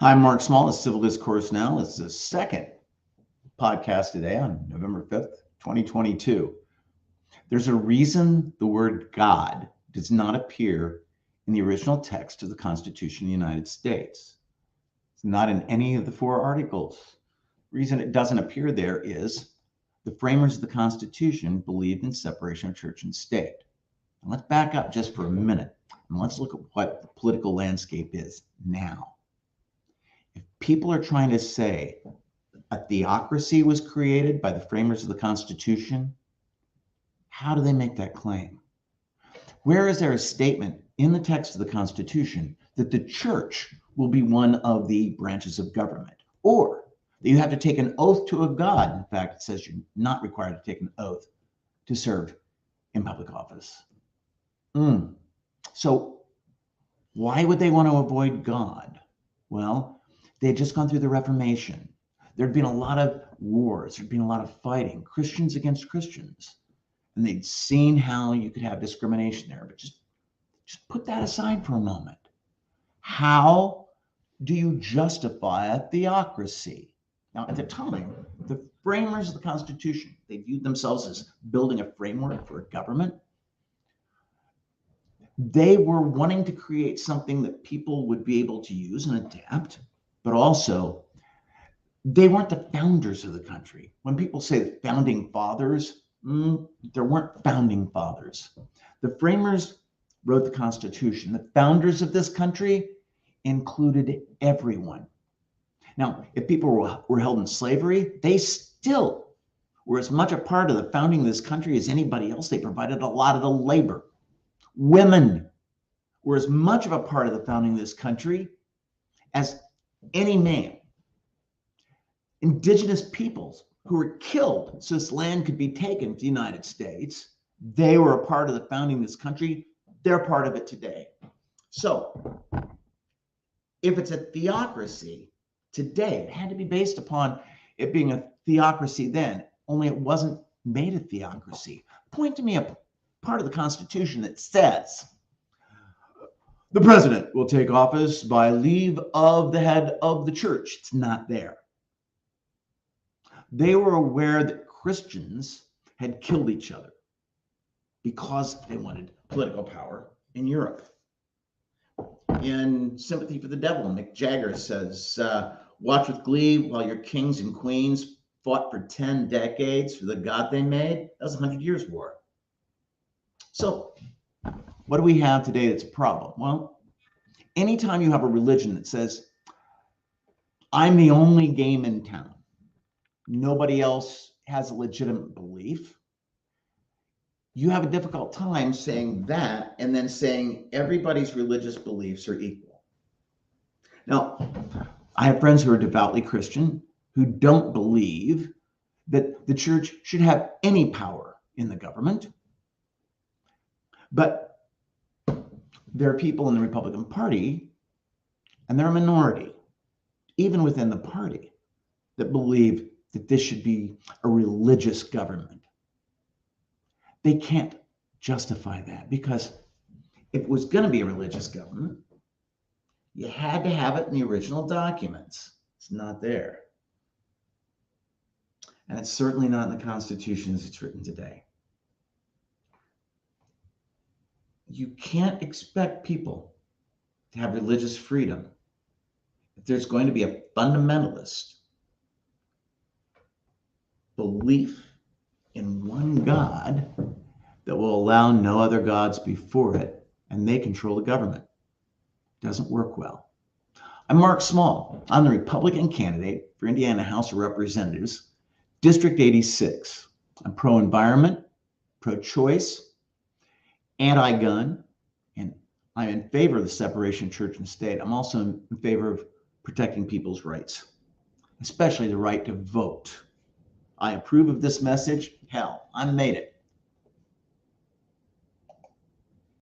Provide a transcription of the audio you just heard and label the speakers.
Speaker 1: I'm Mark Small. It's Civil Discourse Now. It's the second podcast today on November 5th, 2022. There's a reason the word God does not appear in the original text of the Constitution of the United States. It's not in any of the four articles. The reason it doesn't appear there is the framers of the Constitution believed in separation of church and state. And let's back up just for a minute and let's look at what the political landscape is now. If people are trying to say a theocracy was created by the framers of the Constitution, how do they make that claim? Where is there a statement in the text of the Constitution that the church will be one of the branches of government, or that you have to take an oath to a God? In fact, it says you're not required to take an oath to serve in public office. So why would they want to avoid God? Well, they had just gone through the Reformation. There'd been a lot of wars. There'd been a lot of fighting, Christians against Christians. And they'd seen how you could have discrimination there. But just put that aside for a moment. How do you justify a theocracy? Now, at the time, the framers of the Constitution, they viewed themselves as building a framework for a government. They were wanting to create something that people would be able to use and adapt. But also, they weren't the founders of the country. When people say the founding fathers, there weren't founding fathers. The framers wrote the Constitution. The founders of this country included everyone. Now, if people were held in slavery, they still were as much a part of the founding of this country as anybody else. They provided a lot of the labor. Women were as much of a part of the founding of this country as any man. Indigenous peoples who were killed so this land could be taken to the United States, they were a part of the founding of this country. They're part of it today. So if it's a theocracy today, it had to be based upon it being a theocracy then, only it wasn't made a theocracy. Point to me a part of the Constitution that says the president will take office by leave of the head of the church. It's not there. They were aware that Christians had killed each other because they wanted political power in Europe. In Sympathy for the Devil, Mick Jagger says, watch with glee while your kings and queens fought for 10 decades for the God they made. That was 100 Years' War. So what do we have today that's a problem? Well, anytime you have a religion that says, I'm the only game in town, nobody else has a legitimate belief, you have a difficult time saying that and then saying everybody's religious beliefs are equal. Now, I have friends who are devoutly Christian who don't believe that the church should have any power in the government. But there are people in the Republican Party, and they're a minority, even within the party, that believe that this should be a religious government. They can't justify that because if it was going to be a religious government, you had to have it in the original documents. It's not there. And it's certainly not in the Constitution as it's written today. You can't expect people to have religious freedom if there's going to be a fundamentalist belief in one God that will allow no other gods before it, and they control the government. It doesn't work well. I'm Mark Small. I'm the Republican candidate for Indiana House of Representatives, District 86. I'm pro-environment, pro-choice, anti-gun, and I'm in favor of the separation of church and state. I'm also in favor of protecting people's rights, especially the right to vote. I approve of this message. Hell, I made it.